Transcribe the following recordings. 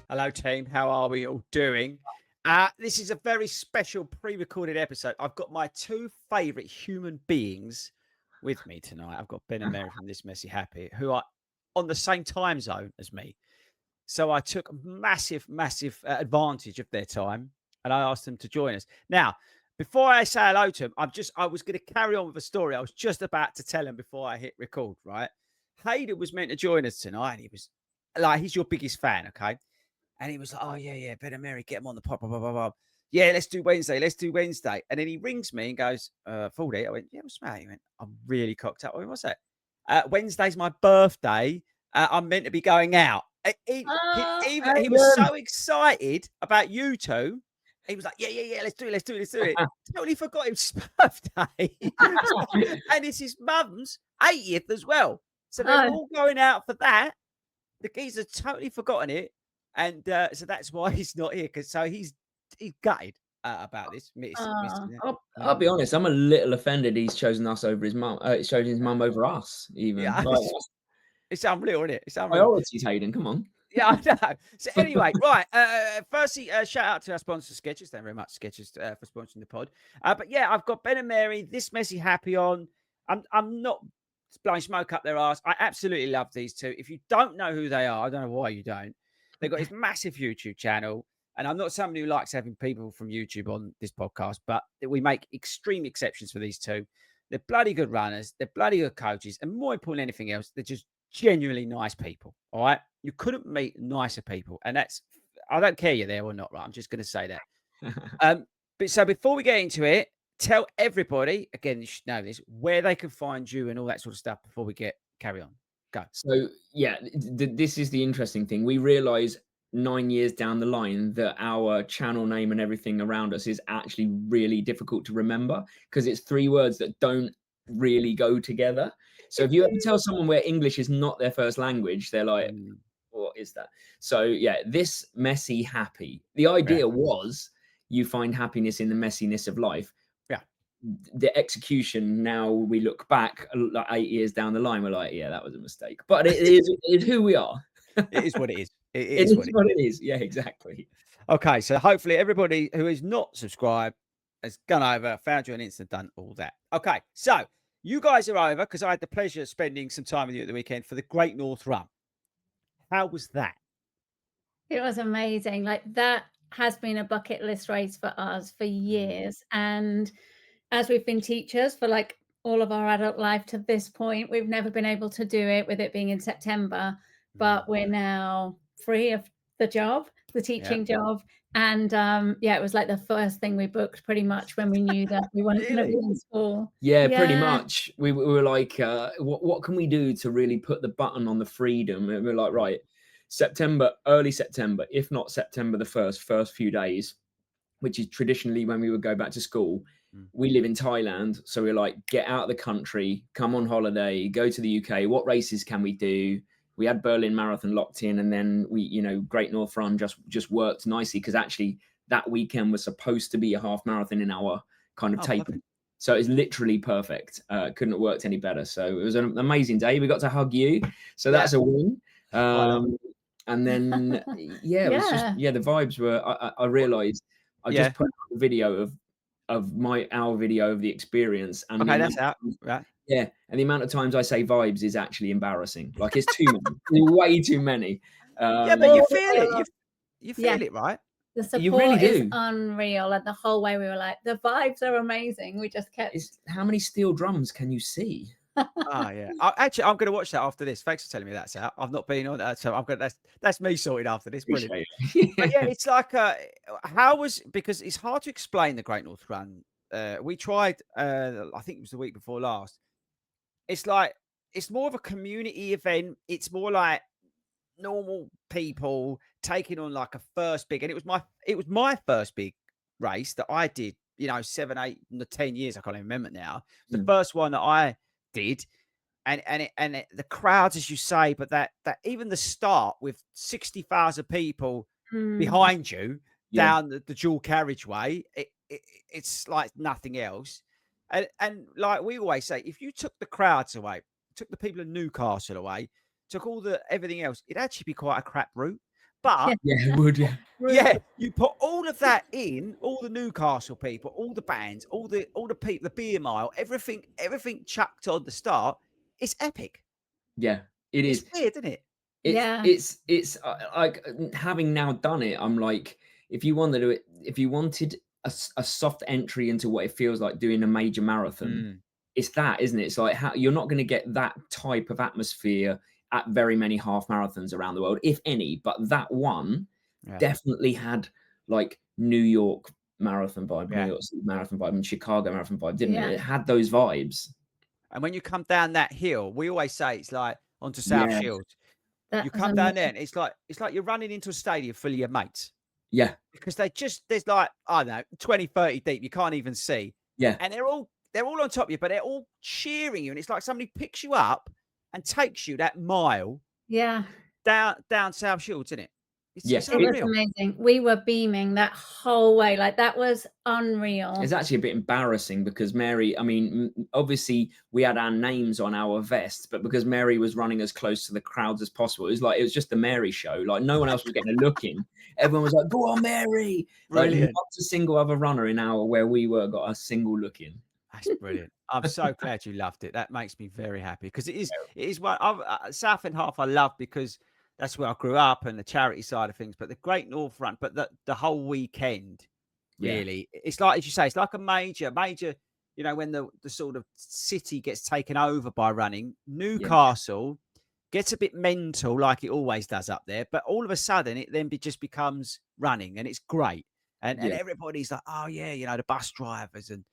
Hello, team. How are we all doing? This is a very special pre-recorded episode. I've got my two favourite human beings with me tonight. I've got Ben and Mary from This Messy Happy, who are on the same time zone as me. So I took massive advantage of their time, and I asked them to join us. Now, before I say hello to them, I was going to carry on with a story I was just about to tell them before I hit record. Right, Hayden was meant to join us tonight, and he was like, he's your biggest fan, okay? And he was like, oh, yeah, Ben and Mary, get him on the pod, blah, blah, blah, blah. Yeah, let's do Wednesday. And then he rings me and goes, Fordy. I went, yeah, what's the matter? He went, I'm really cocked up. I went, what's that? Wednesday's my birthday. I'm meant to be going out. He was so excited about you two. He was like, yeah, let's do it. Totally forgot his birthday. And it's his mum's 80th as well. So they're all going out for that. The geezer totally forgotten it. And so that's why he's not here, because he's gutted about this. I'll be honest, I'm a little offended he's chosen us over his mum. He's chosen his mum over us, even. Yeah, it's unreal, isn't it? It's unreal. Priorities, Hayden, come on. Yeah, I know. So anyway, right. Firstly, shout out to our sponsor, Skechers. Thank you very much, Skechers, for sponsoring the pod. But yeah, I've got Ben and Mary, This Messy Happy on. I'm not blowing smoke up their arse. I absolutely love these two. If you don't know who they are, I don't know why you don't. They've got this massive YouTube channel, and I'm not somebody who likes having people from YouTube on this podcast, but we make extreme exceptions for these two. They're bloody good runners. They're bloody good coaches. And more important than anything else, they're just genuinely nice people. All right. You couldn't meet nicer people. And I don't care you're there or not, right? I'm just going to say that. But so before we get into it, tell everybody, again, you should know this, where they can find you and all that sort of stuff before we carry on. Go. So, yeah, this is the interesting thing. We realize 9 years down the line that our channel name and everything around us is actually really difficult to remember, because it's three words that don't really go together. So if you ever tell someone where English is not their first language, they're like, what is that? So, yeah, This Messy Happy. The idea was you find happiness in the messiness of life. The execution, now we look back like 8 years down the line, we're like, yeah, that was a mistake. But it is who we are. It is what it is. It is what it is. Yeah, exactly. Okay, so hopefully everybody who is not subscribed has gone over, found you on Insta, done all that. Okay, so you guys are over because I had the pleasure of spending some time with you at the weekend for the Great North Run. How was that? It was amazing. Like, that has been a bucket list race for us for years. And as we've been teachers for like all of our adult life to this point, we've never been able to do it with it being in September, but we're now free of the job, the teaching job. And it was like the first thing we booked pretty much when we knew that we weren't going to be in school. Yeah, pretty much. We were like, what can we do to really put the button on the freedom? And we're like, right, September, early September, if not September the first few days, which is traditionally when we would go back to school. We live in Thailand, so we're like, get out of the country, come on holiday, go to the UK. What races can we do? We had Berlin Marathon locked in, and then Great North Run just worked nicely, because actually that weekend was supposed to be a half marathon in our kind of tape. So it's literally perfect. Couldn't have worked any better. So it was an amazing day. We got to hug you, so that's a win. And then it was just the vibes were. I realized I just put out a video of our video of the experience, and that's out. Right. Yeah, and the amount of times I say vibes is actually embarrassing. Like, it's too many, way too many. But you feel it. You feel it, right? The support is unreal, and the whole way we were like, the vibes are amazing. We just kept. How many steel drums can you see? Yeah. I'm going to watch that after this. Thanks for telling me that's out. I've not been on that, so I'm going. That's me sorted after this. Brilliant. But yeah, it's like because it's hard to explain the Great North Run. We tried. I think it was the week before last. It's like, it's more of a community event. It's more like normal people taking on like a first big, and it was my first big race that I did 7, 8, 10 years. I can't even remember now. The Mm. first one that I did, the crowds, as you say, but that even the start with 60,000 people behind you down the dual carriageway, it's like nothing else. And like we always say, if you took the crowds away, took the people in Newcastle away, took everything else, it'd actually be quite a crap route. But Yeah, it would. Yeah. yeah, you put all of that in, all the Newcastle people, all the bands, all the people, the beer mile, everything chucked on the start. It's epic. Yeah, it It's is. weird, isn't it? It's like, having now done it, I'm like, if you wanted a soft entry into what it feels like doing a major marathon, it's that, isn't it? It's like, how you're not going to get that type of atmosphere at very many half marathons around the world, if any. But that one definitely had like New York marathon vibe, New York City marathon vibe, and Chicago marathon vibe, didn't it? It had those vibes. And when you come down that hill, we always say it's like onto South Shields. You come down there, and it's like you're running into a stadium full of your mates. Yeah. Because there's like, I don't know, 20, 30 deep. You can't even see. Yeah. And they're all on top of you, but they're all cheering you. And it's like somebody picks you up and takes you that mile. Yeah. Down South Shields, isn't it? It was amazing. We were beaming that whole way. Like, that was unreal. It's actually a bit embarrassing because Mary, I mean, obviously we had our names on our vests, but because Mary was running as close to the crowds as possible, it was just the Mary show. Like, no one else was getting a look in. Everyone was like, "Go on, Mary!" Brilliant. Like, not a single other runner in where we were got a single look in. That's brilliant. I'm so glad you loved it. That makes me very happy because it is one Southend Half I love because that's where I grew up and the charity side of things. But the Great North Run, but the whole weekend, really, it's like, as you say, it's like a major. When the sort of city gets taken over by running, Newcastle gets a bit mental, like it always does up there. But all of a sudden, it then just becomes running, and it's great. And everybody's like, oh yeah, the bus drivers, and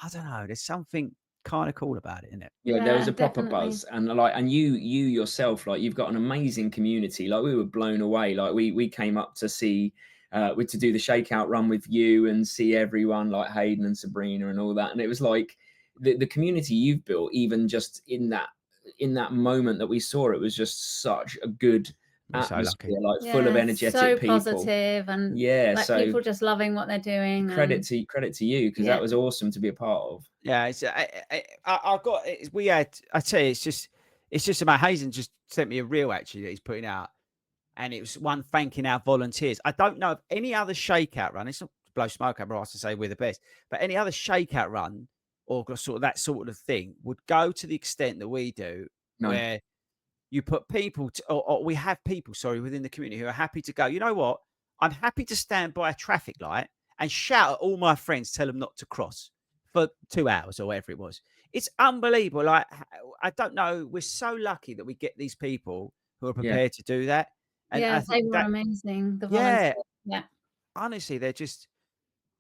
I don't know. There's something kind of cool about it, isn't it? Yeah, there was a proper buzz, and you yourself, like, you've got an amazing community. Like, we were blown away. Like, we came up to see, to do the shakeout run with you and see everyone, like Hayden and Sabrina and all that. And it was like the community you've built, even just in that moment that we saw, it was just such a good atmosphere, like full of energetic people, positive, and so people just loving what they're doing. Credit to you, because that was awesome to be a part of. Yeah, I've got. I tell you, it's just about. Hazen just sent me a reel actually that he's putting out, and it was one thanking our volunteers. I don't know of any other shakeout run. It's not to blow smoke up our ass to say we're the best, but any other shakeout run or sort of that sort of thing would go to the extent that we do, where you put people or we have people, within the community who are happy to go. You know what? I'm happy to stand by a traffic light and shout at all my friends, tell them not to cross for 2 hours or whatever it was. It's unbelievable. Like, I don't know. We're so lucky that we get these people who are prepared to do that. And they were amazing. The volunteers. Yeah. Honestly, they're just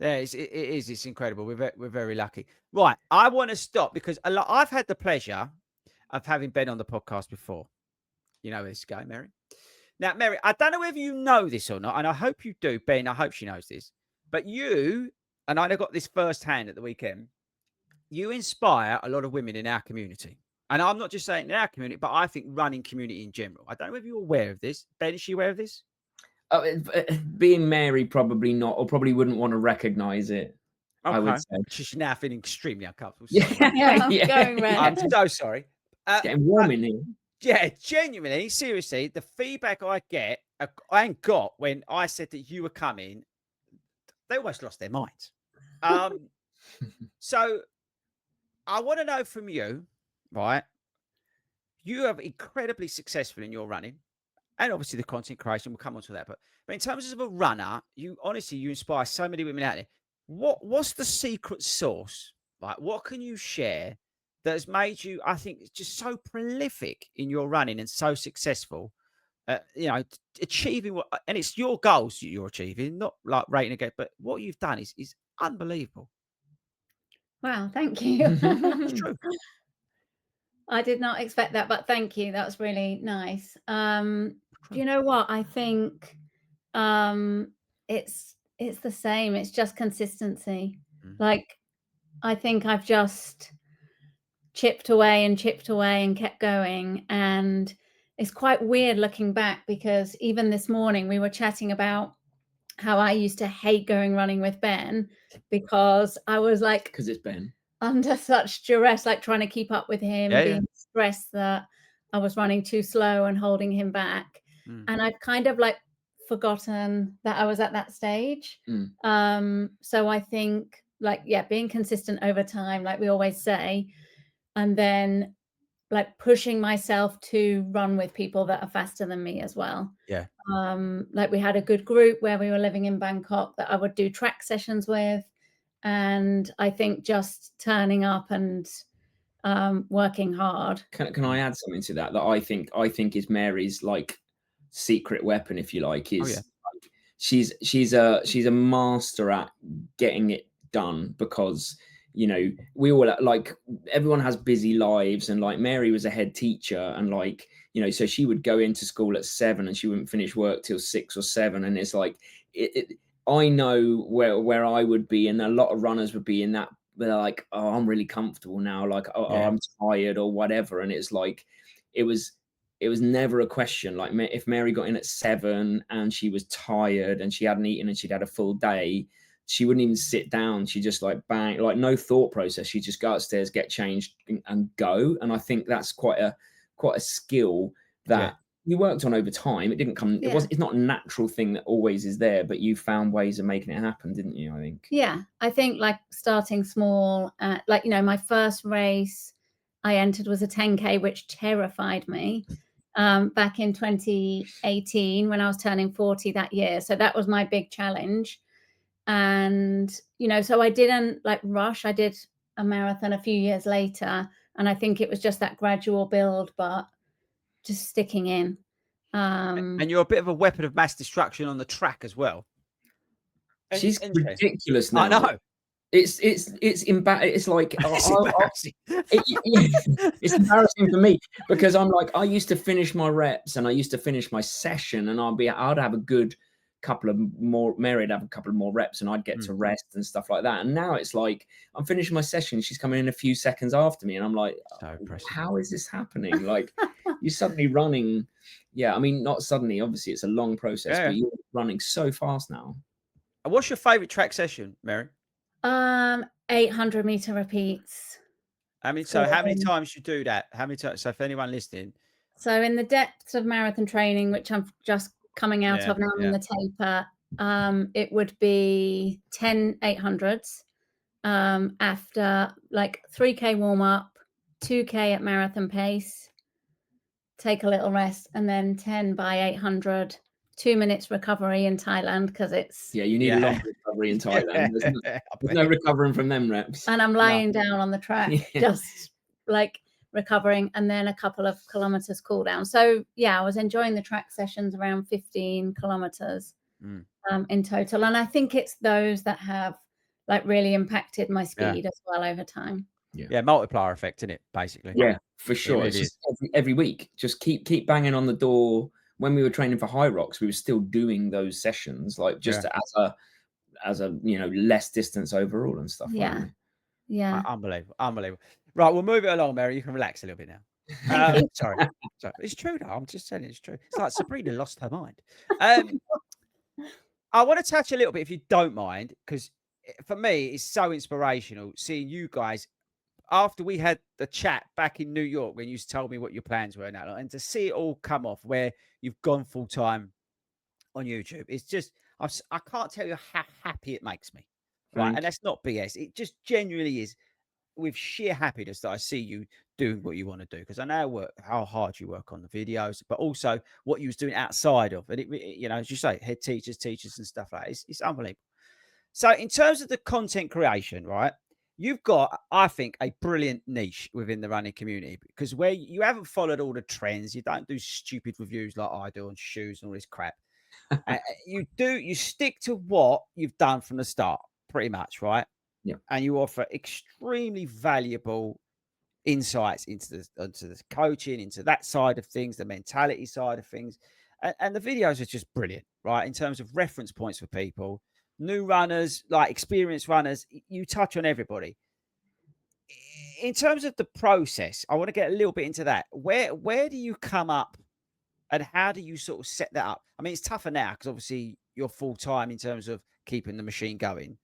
there. It's incredible. We're very lucky. Right. I want to stop because I've had the pleasure of having Ben on the podcast before. You know where this is going, Mary. Now, Mary, I don't know whether you know this or not, and I hope you do, Ben. I hope she knows this. But you, and I got this firsthand at the weekend, you inspire a lot of women in our community. And I'm not just saying in our community, but I think running community in general. I don't know if you're aware of this. Ben, is she aware of this? Being Mary, probably not, or probably wouldn't want to recognize it. Okay. I would say. She's now feeling extremely uncomfortable. Going red. I'm so sorry. It's getting warm in here. Yeah, genuinely, seriously, the feedback I got when I said that you were coming, they almost lost their minds. So I want to know from you, right? You are incredibly successful in your running, and obviously the content creation. We'll come on to that, but in terms of a runner, you inspire so many women out there. What's the secret sauce? Like, what can you share that has made you, I think, just so prolific in your running and so successful? Achieving what, and it's your goals you're achieving, not like rating again, but what you've done is unbelievable. Wow, thank you. It's true. I did not expect that, but thank you. That was really nice. You know what? I think it's the same. It's just consistency. Like, I think I've just chipped away and kept going. And it's quite weird looking back, because even this morning we were chatting about how I used to hate going running with Ben, because I was like, Because it's Ben. under such duress, like trying to keep up with him, Yeah, being stressed that I was running too slow and holding him back. And I've kind of like forgotten that I was at that stage. So I think, like, yeah, being consistent over time, like we always say, and then like pushing myself to run with people that are faster than me as well. Yeah. Like we had a good group where we were living in Bangkok that I would do track sessions with. And I think just turning up and working hard. Can I add something to that I think is Mary's like secret weapon, if you like, is like, she's a master at getting it done, because you know, we all, like, everyone has busy lives, and like Mary was a head teacher, and like, you know, so she would go into school at 7 and she wouldn't finish work till 6 or 7, and it's like I know where I would be, and a lot of runners would be in that. They're like, oh, I'm really comfortable now, like, oh, I'm tired or whatever, and it's like it was never a question. Like, if Mary got in at 7 and she was tired and she hadn't eaten and she'd had a full day, she wouldn't even sit down. She just like bang, like no thought process. She'd just go upstairs, get changed, and go. And I think that's quite a skill that you worked on over time. It didn't come. It's not a natural thing that always is there, but you found ways of making it happen, didn't you? I think. Yeah, I think like starting small. Like, you know, my first race I entered was a 10K, which terrified me. Back in 2018 when I was turning 40 that year. So that was my big challenge. And, you know, so I didn't like rush. I did a marathon a few years later. And I think it was just that gradual build, but just sticking in. And you're a bit of a weapon of mass destruction on the track as well. She's ridiculous now. I know. It's it's like it's embarrassing. It's embarrassing for me, because I'm like, I used to finish my reps and I used to finish my session, and I'd have a good couple of more, Mary'd have a couple of more reps, and I'd get to rest and stuff like that. And now it's like I'm finishing my session, she's coming in a few seconds after me, and I'm like, so how is this happening? Like, you're suddenly running. Yeah, I mean, not suddenly, obviously it's a long process, but you're running so fast now. What's your favorite track session, Mary? 800 meter repeats. How many times you do that? How many times? So for anyone listening. So in the depths of marathon training, which I'm just coming out of now in the taper, it would be 10 800s after like 3K warm up, 2K at marathon pace, take a little rest, and then 10 by 800. 2 minutes recovery in Thailand, because it's you need a long recovery in Thailand. There's no recovering from them reps. And I'm lying down on the track, just like recovering, and then a couple of kilometers cool down. So yeah, I was enjoying the track sessions around 15 kilometers in total. And I think it's those that have like really impacted my speed as well over time. Yeah, multiplier effect, isn't it? Basically. Yeah, for sure. It's just every week, just keep banging on the door. When we were training for High Rocks, we were still doing those sessions, like just as a you know, less distance overall and stuff. Yeah. Unbelievable. Right, we'll move it along, Mary. You can relax a little bit now. Sorry. It's true though. I'm just saying it's true. It's like Sabrina lost her mind. I want to touch a little bit, if you don't mind, because for me, it's so inspirational seeing you guys after we had the chat back in New York when you told me what your plans were now, and to see it all come off where you've gone full time on YouTube. It's just, I can't tell you how happy it makes me. Right. And that's not BS. It just genuinely is with sheer happiness that I see you doing what you want to do. Because I know how hard you work on the videos, but also what you was doing outside of it. You know, as you say, head teachers and stuff like that. It's unbelievable. So in terms of the content creation, right? You've got, I think, a brilliant niche within the running community, because where you haven't followed all the trends, you don't do stupid reviews like I do on shoes and all this crap. You stick to what you've done from the start, pretty much, right? Yeah. And you offer extremely valuable insights into the coaching, into that side of things, the mentality side of things. And the videos are just brilliant, right? In terms of reference points for people. new runners, like experienced runners. You touch on everybody. In terms of the process, I want to get a little bit into that. Where do you come up, and how do you sort of set that up? I mean, it's tougher now because obviously you're full time in terms of keeping the machine going.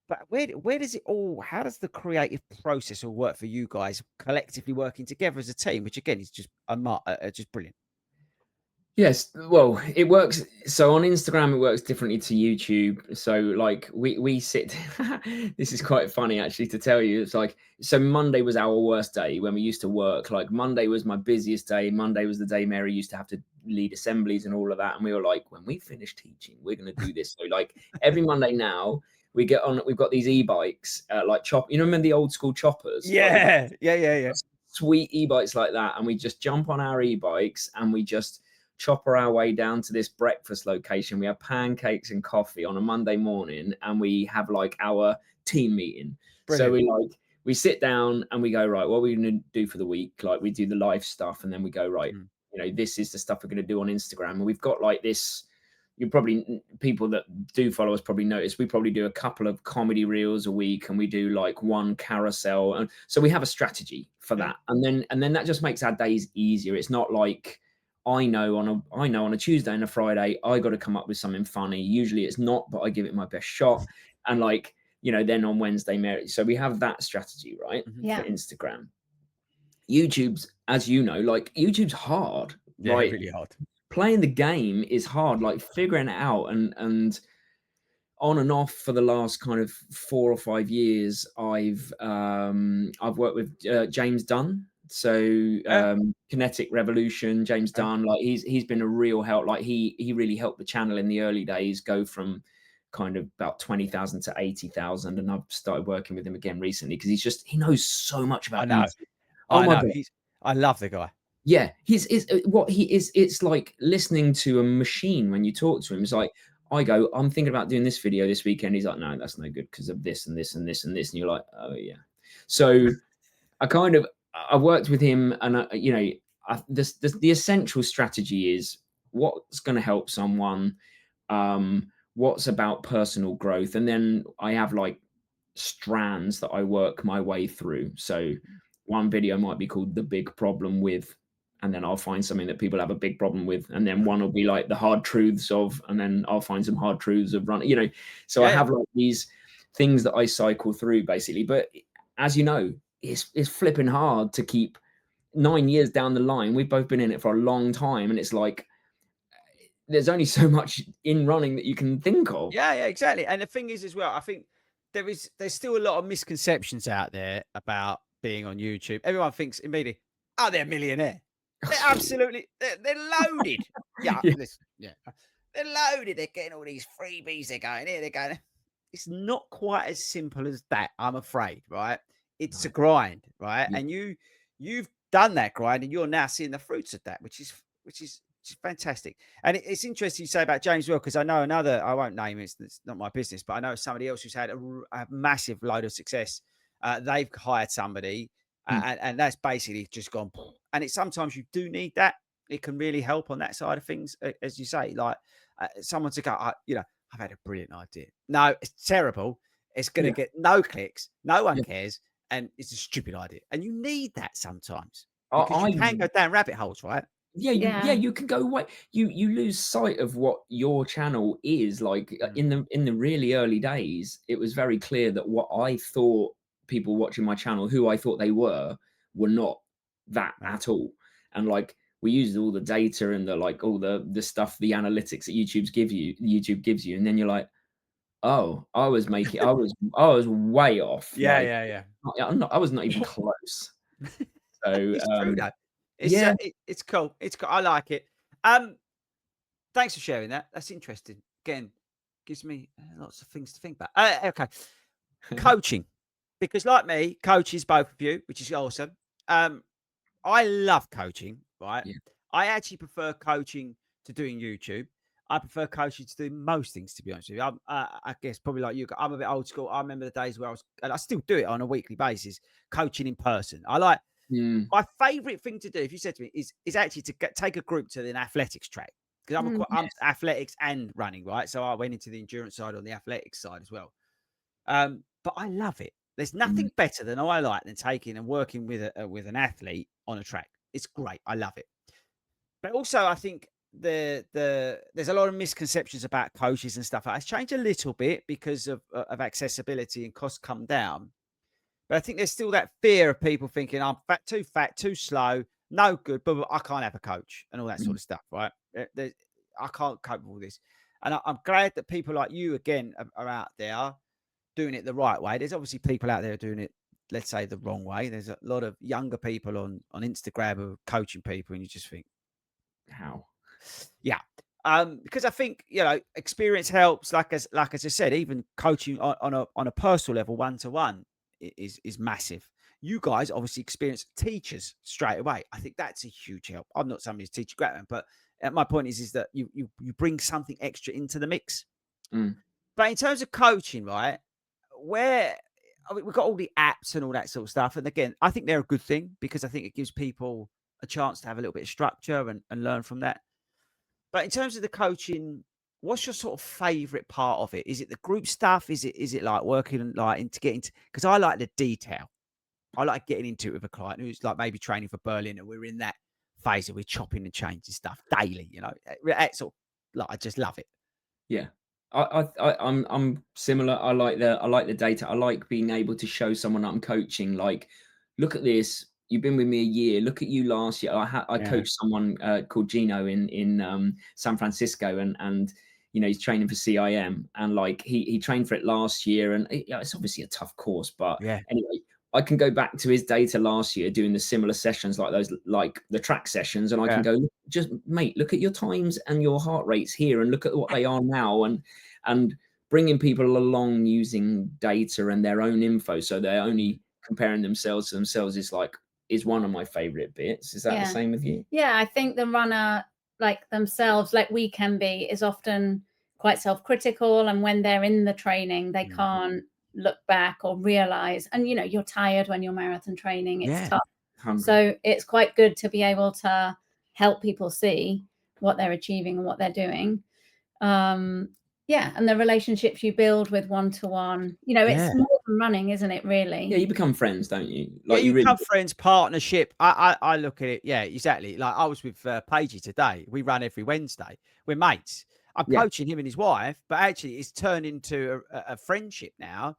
But where does it all? How does the creative process all work for you guys collectively working together as a team? Which again is just just brilliant. Yes, well, it works. So on Instagram, it works differently to YouTube. So like we sit. This is quite funny actually to tell you. It's like, so Monday was our worst day when we used to work. Like Monday was my busiest day. Monday was the day Mary used to have to lead assemblies and all of that. And we were like, when we finish teaching, we're going to do this. So like every Monday now we get on. We've got these e-bikes, like chop. You know, remember the old school choppers? Yeah, yeah. Sweet e-bikes like that, and we just jump on our e-bikes and we just chopper our way down to this breakfast location. We have pancakes and coffee on a Monday morning, and we have like our team meeting. Brilliant. So we sit down and we go, right, what are we going to do for the week? Like we do the live stuff, and then we go, right, you know, this is the stuff we're going to do on Instagram. And we've got like this, you probably, people that do follow us probably notice, we probably do a couple of comedy reels a week, and we do like one carousel. And so we have a strategy for that. And then that just makes our days easier. It's not like, I know on a Tuesday and a Friday, I got to come up with something funny. Usually it's not, but I give it my best shot. And like, you know, then on Wednesday, Mary. So we have that strategy, right? Yeah. For Instagram. YouTube's, as you know, like YouTube's hard, right? Really hard. Playing the game is hard, like figuring it out, and on and off for the last kind of 4 or 5 years, I've worked with James Dunn. So Kinetic Revolution, James Dunn, like he's been a real help. Like he really helped the channel in the early days go from kind of about 20,000 to 80,000. And I've started working with him again recently because he knows so much about I know. YouTube. Oh my God. I love the guy. Yeah, it's like listening to a machine when you talk to him. It's like, I'm thinking about doing this video this weekend. He's like, no, that's no good because of this and this and this and this. And you're like, oh yeah. So I worked with him, and you know, the essential strategy is what's going to help someone, what's about personal growth, and then I have like strands that I work my way through. So one video might be called "The Big Problem With," and then I'll find something that people have a big problem with, and then one will be like the hard truths of, and then I'll find some hard truths of running. You know, so I have like these things that I cycle through basically. But as you know, it's flipping hard to keep 9 years down the line. We've both been in it for a long time, and it's like there's only so much in running that you can think of. Yeah, exactly. And the thing is as well, I think there's still a lot of misconceptions out there about being on YouTube. Everyone thinks immediately, oh, they're a millionaire. They're absolutely, they're loaded. They're loaded. They're getting all these freebies. They're going here, they're going. It's not quite as simple as that, I'm afraid, right? It's a grind, right? Yeah. And you've done that grind, and you're now seeing the fruits of that, which is fantastic. And it's interesting you say about James well, because I know another, I won't name it, it's not my business, but I know somebody else who's had a massive load of success. They've hired somebody, and that's basically just gone. And it's sometimes you do need that. It can really help on that side of things, as you say, like someone to go, I've had a brilliant idea. No, it's terrible. It's going to get no clicks. No one cares. And it's a stupid idea. And you need that sometimes. Because you can go down rabbit holes, right? Yeah, you can go away. You lose sight of what your channel is. Like in the really early days, it was very clear that what I thought people watching my channel, who I thought they were not that at all. And like we used all the data and all the stuff, the analytics that YouTube gives you, and then you're like, oh, I was way off. Yeah. I was not even close. So it's true though. It's cool. It's cool. I like it. Thanks for sharing that. That's interesting. Again, gives me lots of things to think about. Okay, coaching, because like me, coaches both of you, which is awesome. I love coaching. Right. Yeah. I actually prefer coaching to doing YouTube. I prefer coaching to do most things, to be honest with you. I guess probably like you, I'm a bit old school. I remember the days where and I still do it on a weekly basis, coaching in person. I like my favorite thing to do, if you said to me, is actually to take a group to an athletics track. because I'm Yes. athletics and running, right? So I went into the endurance side on the athletics side as well. But I love it. There's Mm. nothing better than I like than taking and working with an athlete on a track. It's great. I love it. But also, I think there's a lot of misconceptions about coaches and stuff. It's changed a little bit because of accessibility and costs come down. But I think there's still that fear of people thinking I'm fat, too slow, no good, but I can't have a coach and all that sort Mm. of stuff, right? I can't cope with all this. And I'm glad that people like you again are out there doing it the right way. There's obviously people out there doing it, let's say, the wrong way. There's a lot of younger people on Instagram who are coaching people, and you just think, How? yeah. Because I think experience helps. Like as I said, even coaching on a personal level, one to one, is massive. You guys obviously experience teachers straight away. I think that's a huge help. I'm not somebody who's teaching grammar, but my point is that you bring something extra into the mix. Mm. But in terms of coaching, right, where I mean, we've got all the apps and all that sort of stuff. And again, I think they're a good thing because I think it gives people a chance to have a little bit of structure and learn from that. But in terms of the coaching, what's your sort of favorite part of it? Is it the group stuff? Is it like working like into getting to, because I like the detail. I like getting into it with a client who's like maybe training for Berlin and we're in that phase of we're chopping and changing stuff daily, It's sort of, like I just love it. Yeah. I'm similar. I like the data. I like being able to show someone I'm coaching, like, look at this. You've been with me a year. Look at you last year. I Yeah. coached someone called Gino in San Francisco, and he's training for CIM, and like he trained for it last year, and it's obviously a tough course, but Yeah. anyway, I can go back to his data last year doing the similar sessions like those, like the track sessions, and I can Yeah. go, just mate, look at your times and your heart rates here, and look at what they are now, and bringing people along using data and their own info, so they're only comparing themselves to themselves is one of my favorite bits. Is that the Yeah. same with you? Yeah, I think the runner, like themselves, like we can be, is often quite self-critical, and when they're in the training, they Mm. can't look back or realize. And you're tired when you're marathon training; it's Yeah. tough. 100. So it's quite good to be able to help people see what they're achieving and what they're doing. Yeah, and the relationships you build with one-to-one, Yeah. it's more than running, isn't it? Yeah, Really? you become friends, don't you? Yeah, Like, you you really become friends, partnership. I look at it. Yeah, exactly. Like I was with Paigey today. We run every Wednesday. We're mates. I'm Yeah. coaching him and his wife, but actually, it's turned into a friendship now,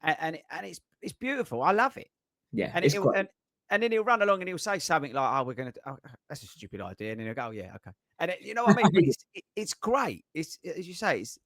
and it's beautiful. I love it. Yeah, And it's he'll great. and then he'll run along and he'll say something like, "Oh, we're gonna. Oh, that's a stupid idea," and then he'll go, "Oh, yeah, okay." And you know what I mean? But it's great. It's as you say. It's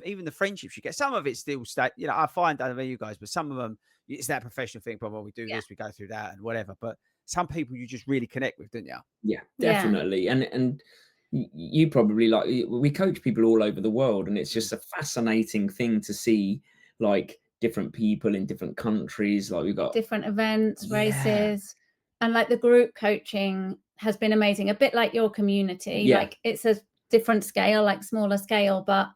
even the friendships you get. Some of it still stay. I find, I don't know you guys, but some of them it's that professional thing. Well, we do Yeah. this, we go through that, and whatever. But some people you just really connect with, don't you? Yeah, Yeah. definitely. And you probably, like, we coach people all over the world, and it's Mm. just a fascinating thing to see, like, different people in different countries. Like, we've got Different events, Yeah. races, and like the group coaching has been amazing. A bit like your community, Yeah. like it's a different scale, like smaller scale, but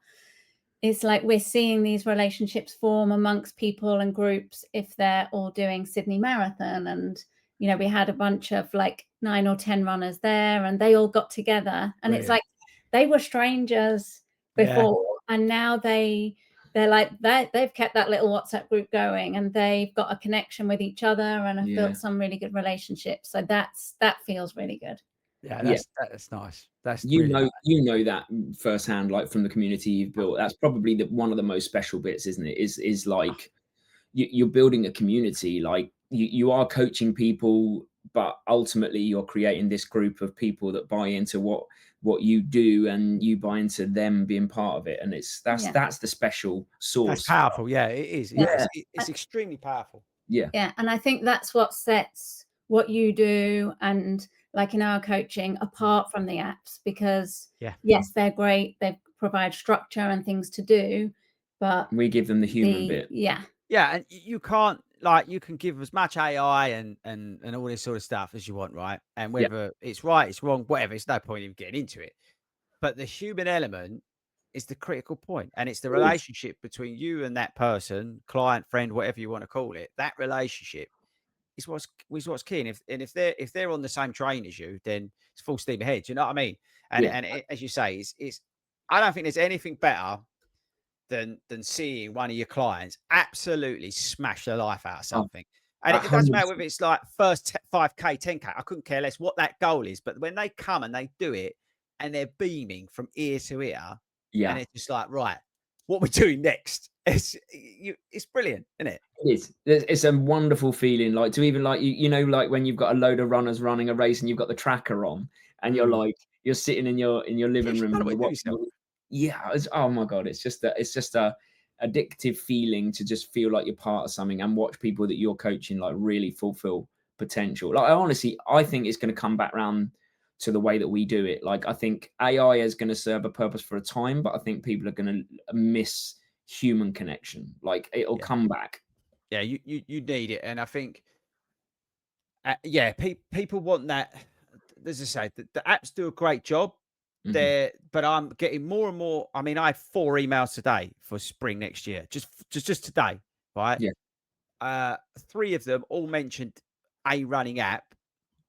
it's like we're seeing these relationships form amongst people and groups if they're all doing Sydney Marathon. And we had a bunch of like 9 or 10 runners there, and they all got together, and it's Brilliant. like they were strangers Yeah. before, and now they're like they've kept that little WhatsApp group going, and they've got a connection with each other and have Yeah. built some really good relationships. So that feels really good. Yeah, Yeah. that's nice. That's You really know, nice. you know that firsthand, like from the community you've built. That's probably one of the most special bits, isn't it? Is like you're building a community. Like you are coaching people, but ultimately you're creating this group of people that buy into what you do, and you buy into them being part of it. And Yeah. that's the special That's source. powerful. Yeah, it is. Yeah. It's extremely powerful. Yeah. Yeah, and I think that's what sets what you do and like in our coaching apart from the apps, because Yeah. yes, they're great. They provide structure and things to do, but We give them the human bit. yeah, Yeah, and you can't like you can give as much AI and all this sort of stuff as you want, right? And Yeah. whether it's right, it's wrong, whatever, it's no point in getting into it. But the human element is the critical point, and it's the It is. relationship between you and that person, client, friend, whatever you want to call it. That relationship is what's key. And if they're on the same train as you, then it's full steam ahead. Do you know what I mean? And Yeah. as you say, it's I don't think there's anything better than seeing one of your clients absolutely smash the life out of Oh, something. And it doesn't matter 100%. whether it's like first 5K, 10K. I couldn't care less what that goal is. But when they come and they do it and they're beaming from ear to ear, and Yeah, it's just like, right, what we're doing next? It's brilliant, isn't it? it is. It's a wonderful feeling, like to even like you know, like when you've got a load of runners running a race and you've got the tracker on, and you're Mm. like you're sitting in your Yeah, living you room kind and of you're want to do watching. yourself. Yeah, oh my god, it's just a addictive feeling to just feel like you're part of something and watch people that you're coaching like really fulfill potential. Like I think it's going to come back round to the way that we do it. Like I think AI is going to serve a purpose for a time, but I think people are going to miss human connection. Like it'll Yeah. come back. Yeah, you need it, and I think, yeah, people want that. As I say, the apps do a great job Mhm. there, but I'm getting more and more. I mean, I have 4 emails today for spring next year, just today, right? Yeah. 3 of them all mentioned a running app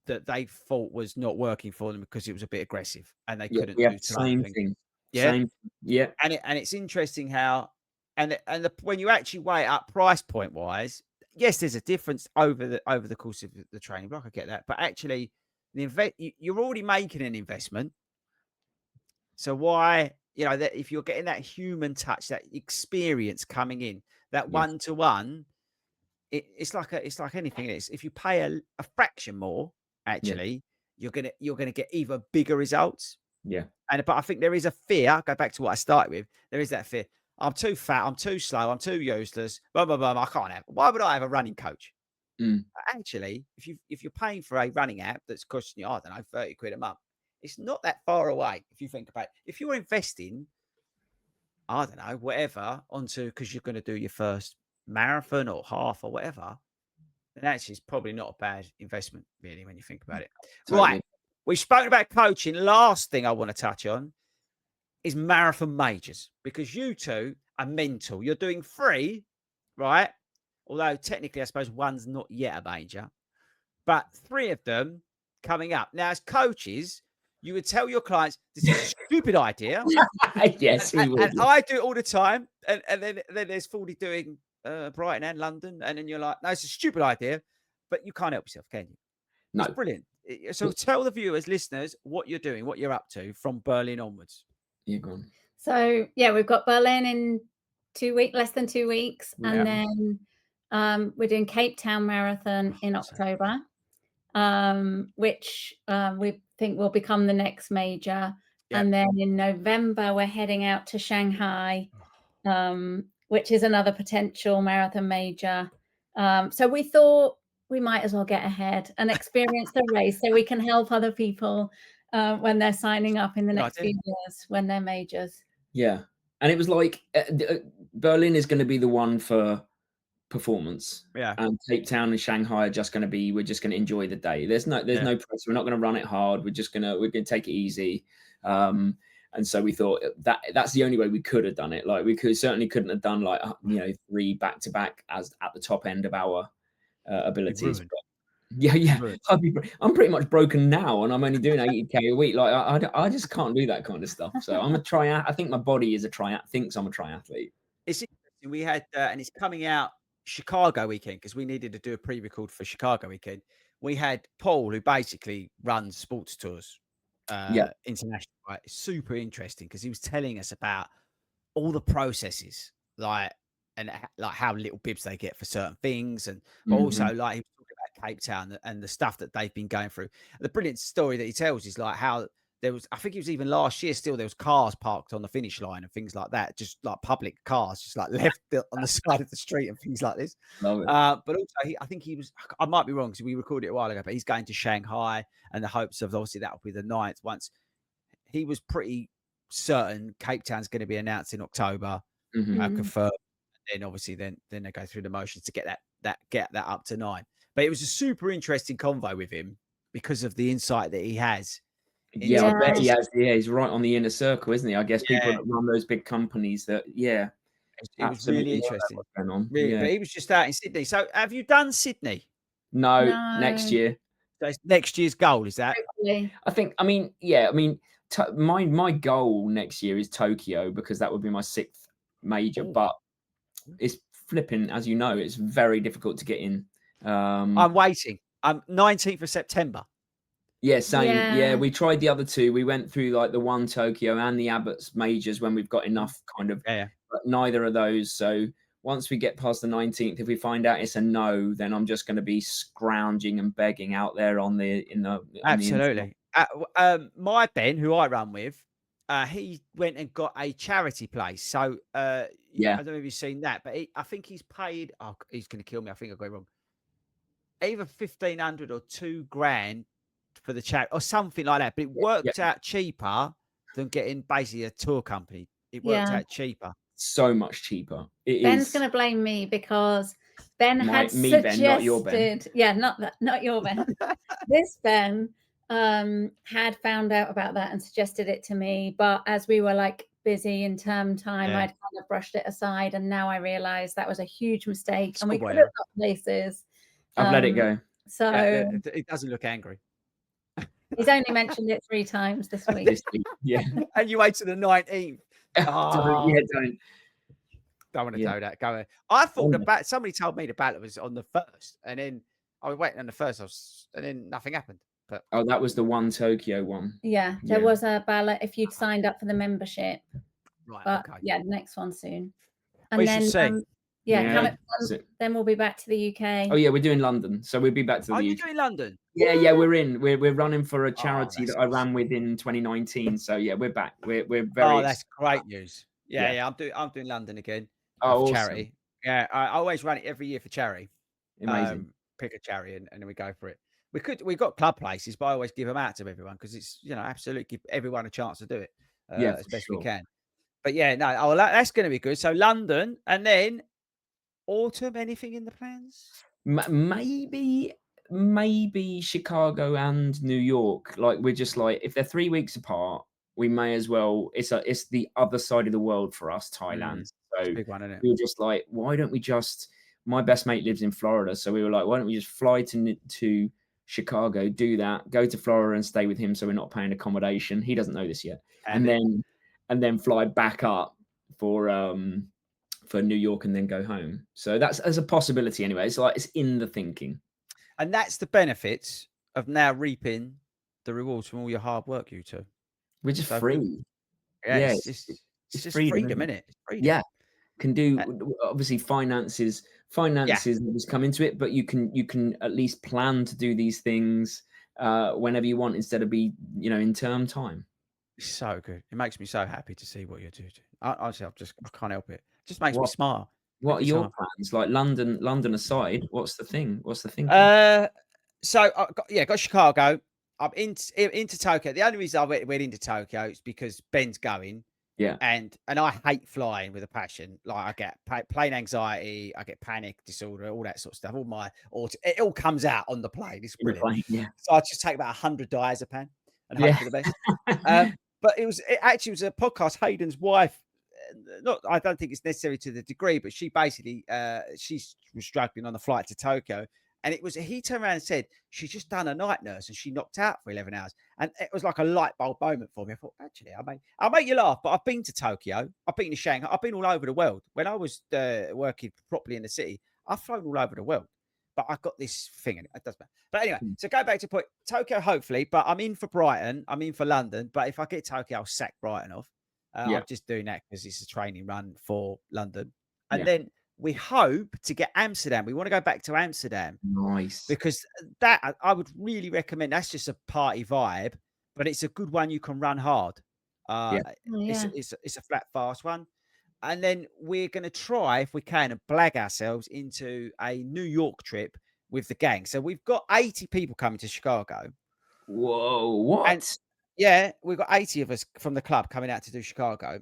that they thought was not working for them because it was a bit aggressive and they Yeah, couldn't we have do the some other same things. thing. Yeah, Same. Yeah. and it's interesting how when you actually weigh it up price point wise, yes, there's a difference over the course of the training block. I get that, but actually, you're already making an investment. So why, that if you're getting that human touch, that experience coming in, that Yes. 1-to-1, it's like anything. It's if you pay a fraction more, actually, you're gonna get even bigger results. Yeah. But I think there is a fear. I'll go back to what I started with. There is that fear. I'm too fat. I'm too slow. I'm too useless. Blah blah blah. I can't have. Why would I have a running coach? Mm. Actually, if you're paying for a running app that's costing you, I don't know, 30 quid a month, it's not that far away. If you think about it, if you're investing, I don't know, whatever, onto because you're going to do your first marathon or half or whatever, then actually it's probably not a bad investment, really, when you think about it. Totally. Right. We've spoken about coaching. Last thing I want to touch on is marathon majors, because you two are mental. You're doing 3, right? Although technically, I suppose one's not yet a major, but 3 of them coming up. Now, as coaches, you would tell your clients, this is a stupid idea. Yes, we would. And I do it all the time. And then there's 40 doing Brighton and London. And then you're like, no, it's a stupid idea, but you can't help yourself, can you? No. It's brilliant. So tell the viewers, listeners, what you're doing, what you're up to from Berlin onwards. You're gone. So yeah, we've got Berlin in 2 weeks, less than 2 weeks, Yeah. and then we're doing Cape Town Marathon in October, which we think will become the next major. Yep. And then in November, we're heading out to Shanghai, which is another potential marathon major. So we thought we might as well get ahead and experience the race so we can help other people when they're signing up in the next few years when they're majors. Yeah. And it was like Berlin is going to be the one for performance. Yeah. And Cape Town and Shanghai are just going to be, we're just going to enjoy the day. There's no pressure. We're not going to run it hard. We're going to take it easy. And so we thought that's the only way we could have done it. Like we certainly couldn't have done 3 back-to-back as at the top end of our abilities. But yeah. I'm pretty much broken now, and I'm only doing 80K a week. Like I just can't do that kind of stuff. So I'm a triathlete. I think my body is thinks I'm a triathlete. It's interesting. We had, and it's coming out Chicago weekend, because we needed to do a pre-record for Chicago weekend. We had Paul, who basically runs sports tours, international. Right? Super interesting, because he was telling us about all the processes, like how little bibs they get for certain things, and but also like he was talking about Cape Town and the stuff that they've been going through. The brilliant story that he tells is like how there was, I think it was even last year still, there was cars parked on the finish line and things like that, just like public cars, just like left on the side of the street and things like this. Love it. But also, I think he was, I might be wrong because we recorded it a while ago, but he's going to Shanghai and the hopes of obviously that will be the 9th. Once he was pretty certain Cape Town's going to be announced in October, confirmed. And then obviously then they go through the motions to get that up to 9. But it was a super interesting convo with him because of the insight that he has. Yeah, I bet he has. Yeah, he's right on the inner circle, isn't he? I guess people that run those big companies that, it was really interesting. Going on. Really, but he was just out in Sydney. So have you done Sydney? No, next No. year. So it's next year's goal, is that? Hopefully. I mean, yeah. I mean, my goal next year is Tokyo because that would be my 6th major. Ooh. But it's flipping, as you know, it's very difficult to get in. I'm waiting. I'm 19th of September. Yeah, same. Yeah, Yeah. we tried the other two. We went through like the one Tokyo and the Abbott's majors when we've got enough kind of, Yeah. but neither of those. So once we get past the 19th, if we find out it's a no, then I'm just going to be scrounging and begging out there on the internet. Absolutely. My Ben, who I run with, he went and got a charity place. So Yeah. I don't know if you've seen that, but I think he's paid. Oh, he's going to kill me. I think I got it wrong. Either 1,500 or 2 grand for the charity or something like that. But it worked out cheaper than getting basically a tour company. It worked Yeah. out cheaper. So much cheaper. It Ben's is. going to blame me because Ben had me, suggested, Ben, not your Ben. Yeah, not your Ben. This Ben had found out about that and suggested it to me, but as we were like busy in term time, Yeah. I'd kind of brushed it aside, and now I realize that was a huge mistake, and we Schoolboy could error. have got places. I've let it go. So It doesn't look angry. he's only mentioned it 3 times this week. This week. Yeah. And you wait to the 19th. Oh. Don't. Don't want to Yeah. do that. Go ahead. I thought Oh, the battle. Somebody told me the battle was on the 1st, and then I was waiting on the 1st, and then nothing happened. But Oh, that was the one Tokyo one. Yeah, there Yeah. was a ballot if you'd signed up for the membership, right, but okay. yeah, the next one soon. And We then should see. then we'll be back to the UK. Oh yeah, we're doing London, so we'll be back to Are the you UK. doing London? Yeah, we're running for a Oh, charity that's that I awesome. ran with in 2019. So yeah, we're back. We're very. Oh, that's great news. Yeah. Yeah. I'm doing London again Oh, for awesome. charity. Yeah, I always run it every year for charity. Amazing. Pick a charity and then we go for it. We've got club places, but I always give them out to everyone because it's absolutely give everyone a chance to do it as best we can. But yeah, no, that's going to be good. So London and then autumn. Anything in the plans? Maybe Chicago and New York. Like we're just like if they're 3 weeks apart, we may as well. It's the other side of the world for us, Thailand. It's So a big one, isn't it? we were just like, why don't we just? My best mate lives in Florida, so we were like, why don't we just fly to Chicago, do that, go to Florida and stay with him, so we're not paying accommodation. He doesn't know this yet, and then fly back up for New York and then go home. So that's as a possibility anyway. It's like it's in the thinking. And that's the benefits of now reaping the rewards from all your hard work, you two. We're just So free. Yeah, it's just freedom, isn't it? It's freedom. Yeah. Can do obviously finances always come into it, but you can at least plan to do these things whenever you want instead of be in term time. So good. It makes me so happy to see what you're doing. Honestly, I can't help it. It just makes me smile. What are your plans? Like London aside, what's the thing? What's the thinking? So I got Chicago. I'm into Tokyo. The only reason I went into Tokyo is because Ben's going. Yeah. And I hate flying with a passion. Like I get plane anxiety, I get panic disorder, all that sort of stuff. It all comes out on the plane. It's brilliant. Yeah. So I just take about 100 diazepam and hope for the best. But it actually was a podcast. Hayden's wife. I don't think it's necessary to the degree, but she basically she was struggling on the flight to Tokyo. And he turned around and said, she's just done a night nurse and she knocked out for 11 hours. And it was like a light bulb moment for me. I thought, actually, I'll make you laugh, but I've been to Tokyo. I've been to Shanghai. I've been all over the world. When I was working properly in the city, I've flown all over the world. But I've got this thing, and it doesn't matter. But anyway, so go back to point. Tokyo, hopefully, but I'm in for Brighton. I'm in for London. But if I get Tokyo, I'll sack Brighton off. I'm just doing that because it's a training run for London. And then we hope to get Amsterdam. We want to go back to Amsterdam. Nice. Because that I would really recommend. That's just a party vibe, but it's a good one. You can run hard. It's a flat, fast one. And then we're going to try, if we can, and blag ourselves into a New York trip with the gang. So we've got 80 people coming to Chicago. Whoa, what? And we've got 80 of us from the club coming out to do Chicago.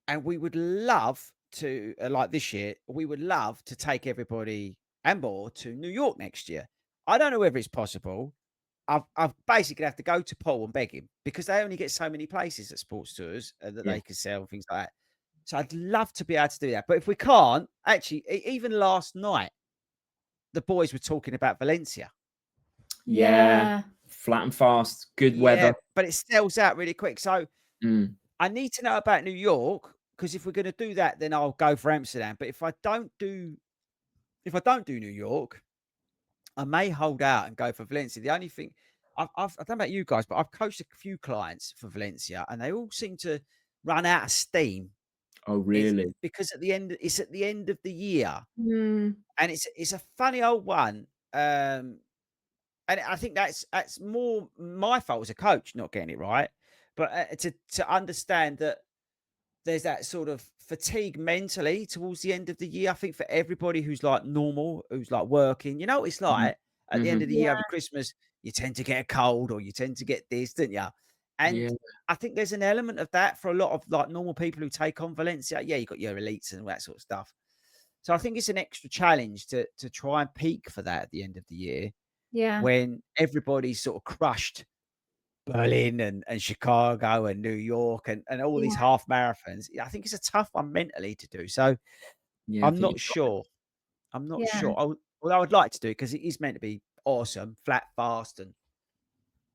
And we would love to, like this year, we would love to take everybody on board to New York next year. I don't know whether it's possible. I've basically have to go to Paul and beg him because they only get so many places at sports tours that they can sell and things like that. So I'd love to be able to do that. But if we can't, actually, even last night, the boys were talking about Valencia. Yeah. Flat and fast, good Yeah, weather. but it sells out really quick. So Mm. I need to know about New York, because if we're going to do that, then I'll go for Amsterdam. But if I don't do New York, I may hold out and go for Valencia. The only thing I don't know about you guys, but I've coached a few clients for Valencia, and they all seem to run out of steam. Oh, It's really? because it's at the end of the year, Mm. and it's a funny old one. And I think that's more my fault as a coach not getting it right, but to understand that there's that sort of fatigue mentally towards the end of the year. I think for everybody who's like normal, who's like working, you know what it's Mhm. like at the end of the year Yeah. over Christmas, you tend to get a cold or you tend to get this, don't you? And Yeah. I think there's an element of that for a lot of like normal people who take on Valencia. Yeah, you got your elites and all that sort of stuff. So I think it's an extra challenge to try and peak for that at the end of the year Yeah. when everybody's sort of crushed Berlin and Chicago and New York and all these Yeah. half marathons. Yeah, I think it's a tough one mentally to do. So Yeah, I I'm think not you're sure. I'm not Yeah. sure. Although I would like to do it because it is meant to be awesome, flat, fast, and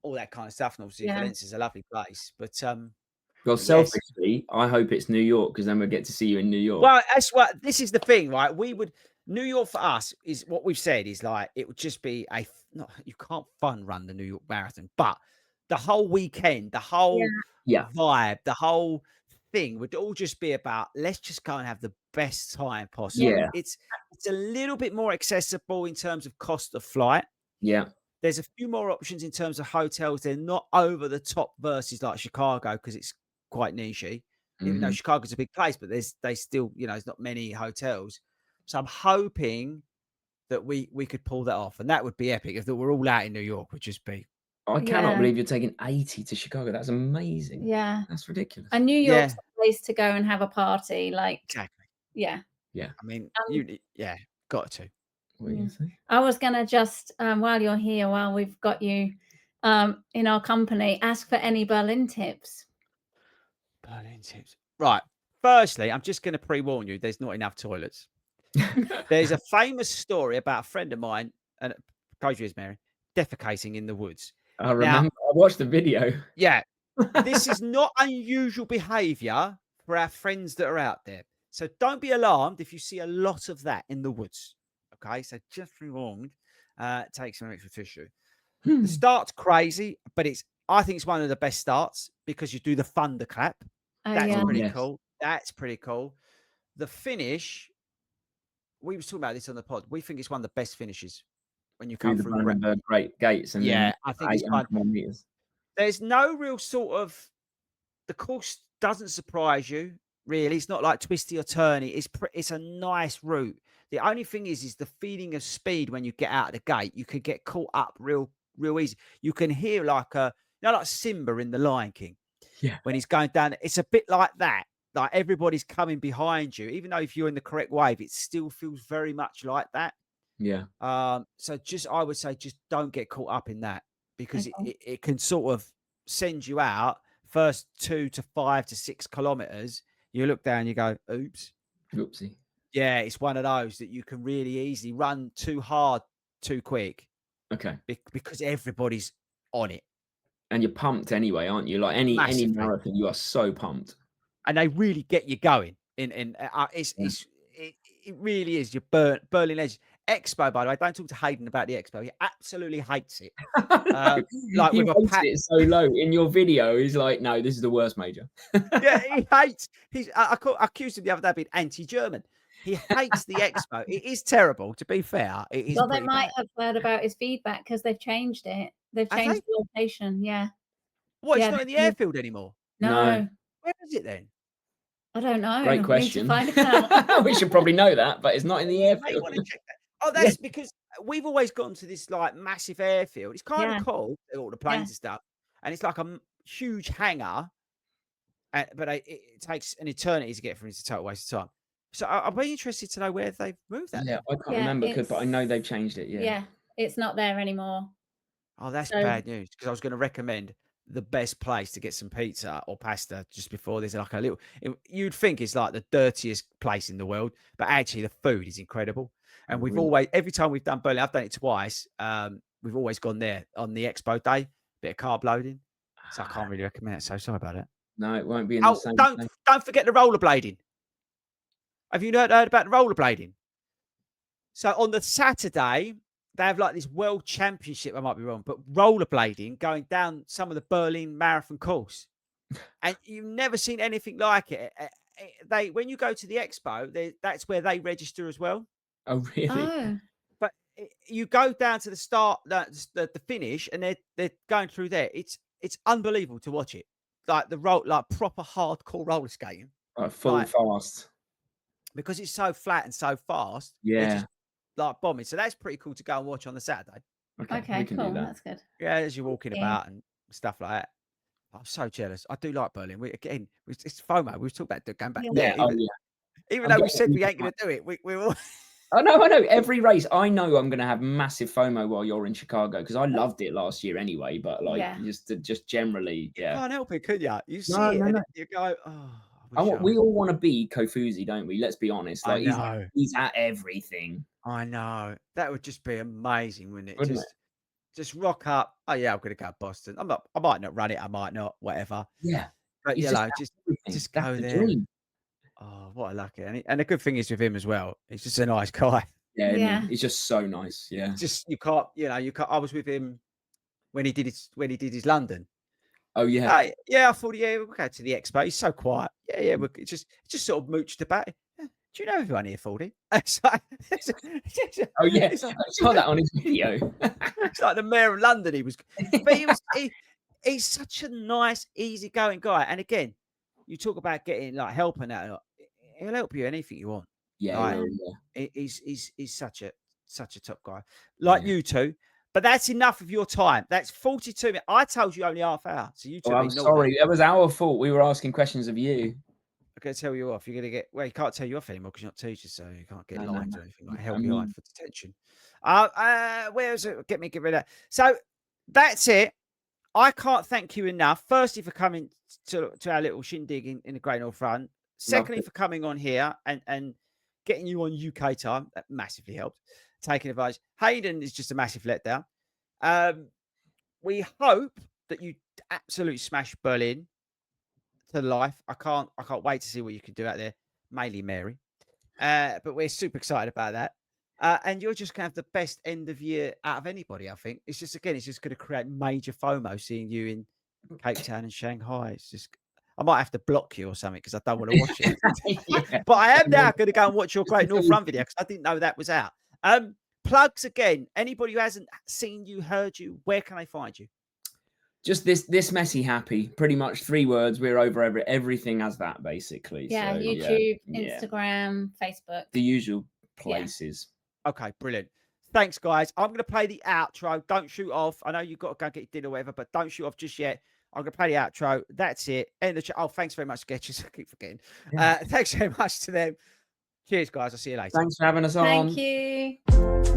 all that kind of stuff. And obviously, Yeah. Valencia is a lovely place. But Well, yes. selfishly, I hope it's New York because then we'll get to see you in New York. Well, that's what this is the thing, right? We would New York for us is what we've said is like it would just be no, you can't fun run the New York Marathon, but the whole weekend, the whole Yeah. vibe, the whole thing would all just be about let's just go and have the best time possible. Yeah. It's a little bit more accessible in terms of cost of flight. Yeah. There's a few more options in terms of hotels. They're not over the top versus like Chicago because it's quite nichey. Even though Mhm. Chicago's a big place, but they still, there's not many hotels. So I'm hoping that we could pull that off, and that would be epic if we're all out in New York. Would just be I cannot Yeah. believe you're taking 80 to Chicago. That's amazing. Yeah. That's ridiculous. And New York's yeah, a place to go and have a party. Like, exactly. yeah. Yeah. I mean, Um, got to. What are you gonna Mm. say? I was gonna just while you're here, while we've got you in our company, ask for any Berlin tips. Berlin tips. Right. Firstly, I'm just going to pre-warn you. There's not enough toilets. There's a famous story about a friend of mine, and close your ears, Mary, defecating in the woods. I remember. I watched the video. Yeah, this is not unusual behavior for our friends that are out there. So don't be alarmed if you see a lot of that in the woods. Okay, so just be warned. Take some extra tissue. The start's crazy, but I think it's one of the best starts because you do the thunderclap. Oh That's yeah. Oh, pretty yes. cool. That's pretty cool. The finish, we were talking about this on the pod. We think it's one of the best finishes when you Through come the through. Brandenburg Great Gates and Yeah, then I think it's fun. 800 meters. There's no real sort of the course doesn't surprise you really. It's not like twisty or turny. It's a nice route. The only thing is the feeling of speed when you get out of the gate. You could get caught up real easy. You can hear like like Simba in The Lion King. Yeah. When he's going down, it's a bit like that. Like everybody's coming behind you, even though if you're in the correct wave, it still feels very much like that. Yeah. So I would say just don't get caught up in that because Okay. it can sort of send you out first 2 to 5 to 6 kilometers. You look down, you go, oops. Oopsie. Yeah, it's one of those that you can really easily run too hard, too quick Okay. because everybody's on it. And you're pumped anyway, aren't you? Like any Massively. marathon, you are so pumped. And they really get you going. It really is your Berlin Edge Expo. By the way, don't talk to Hayden about the Expo. He absolutely hates it. No, like he with a rates it so low in your video. He's like, no, this is the worst major. Yeah, he hates. I accused him the other day of being anti-German. He hates the Expo. It is terrible. To be fair, it is. Well, they pretty might bad. have heard about his feedback because they've changed it. They've Have changed they? the location. Yeah. What? Yeah, It's not in the they- airfield anymore. No, Where is it then? I don't know. Great Need to question. find it out. We should probably know that, but it's not in the You may airfield. want to check that. Oh, that's because we've always gone to this like massive airfield. It's kind Yeah. of cool, all the planes Yeah. and stuff, and it's like a huge hangar. But it takes an eternity to get from. It's a total waste of time. So I'll be interested to know where they've moved that. Yeah, then. I can't Yeah, remember, but I know it's- they've changed it. Yeah. Yeah, it's not there anymore. Oh, that's So- bad news because I was going to recommend the best place to get some pizza or pasta just before. There's like a little, you'd think it's like the dirtiest place in the world, but actually the food is incredible. And we've Really? always, every time we've done Berlin, I've done it twice. We've always gone there on the expo day, bit of carb loading. So I can't really recommend it. So sorry about it. No, it won't be in the Oh, same. don't forget the rollerblading. Have you heard about the rollerblading? So on the Saturday, they have like this world championship. I might be wrong, but rollerblading going down some of the Berlin Marathon course, and you've never seen anything like it. When you go to the expo, that's where they register as well. Oh, really? Oh, But you go down to the start, the finish, and they're going through there. It's unbelievable to watch it, like like proper hardcore roller skating, Full like- fast. because it's so flat and so fast. They're Yeah. just like bombing. So that's pretty cool to go and watch on the Saturday. okay, we can cool. do that. That's good. Yeah, as you're walking Yeah. about and stuff like that. I'm so jealous. I do like Berlin. It's FOMO. We've talked about going back Yeah. there. Yeah. Oh, Even, yeah. even I'm though we getting said we you ain't going to do it, we're all. I know. Every race, I know I'm going to have massive FOMO while you're in Chicago because I loved it last year anyway. But like, Yeah. just generally, You yeah. can't help it, could you? You see No, it no, and no. you go, oh, I wish I We was." all want to be Kofuzi, don't we? Let's be honest. I Like, know. he's at everything. I know. That would just be amazing, wouldn't it? Wouldn't it? Just rock up. Oh yeah, I'm going to go to Boston. I might not run it. I might not. Whatever. Yeah. But He's you just know, at just everything. go That's the there. dream. Oh, what a lucky. And the good thing is with him as well. He's just a nice guy. Yeah. Yeah. He's just so nice. Yeah. Just you can't. I was with him when he did his London. Oh, yeah. Yeah, I thought, yeah, we'll go to the expo. He's so quiet. Yeah, we're just sort of mooched about it. "Yeah, do you know everyone here, Fordy?" It's like, Oh, yeah. it's like, I saw that on his video. it's like the mayor of London. But he's such a nice, easygoing guy. And again, you talk about getting like help and that. He'll help you anything you want. Yeah. Right. Yeah. He's such a top guy, like Yeah. you two. But that's enough of your time. That's 42 minutes. I told you only half hour. So you two. Oh, I'm sorry. It was our fault. We were asking questions of you. I'm going to tell you off. You're going to get, well, you can't tell you off anymore because you're not teachers, so you can't get No, lines no. or anything like I help you line mean- for detention. Where is it? Get rid of that. So that's it. I can't thank you enough. Firstly, for coming to our little shindig in the Great North Run. Secondly, it. for coming on here and getting you on UK time. That massively helped. Taking advice. Hayden is just a massive letdown. We hope that you absolutely smash Berlin to life. I can't wait to see what you can do out there, mainly Mary. But we're super excited about that. And you're just gonna have the best end of year out of anybody, I think. It's just going to create major FOMO seeing you in Cape Town and Shanghai. It's just, I might have to block you or something because I don't want to watch it. Yeah. But I am now going to go and watch your Great North Run video because I didn't know that was out. Plugs again. Anybody who hasn't seen you, heard you, where can they find you? Just this messy happy. Pretty much 3 words. We're over everything as that basically. Yeah, So, YouTube, yeah. Instagram, Facebook. The usual Yeah. places. Okay, brilliant. Thanks, guys. I'm going to play the outro. Don't shoot off. I know you've got to go get your dinner or whatever, but don't shoot off just yet. I'm going to play the outro. That's it. End the Oh, thanks very much, Sketches. I keep forgetting. Yeah. Thanks very much to them. Cheers, guys. I'll see you later. Thanks for having us on. Thank you.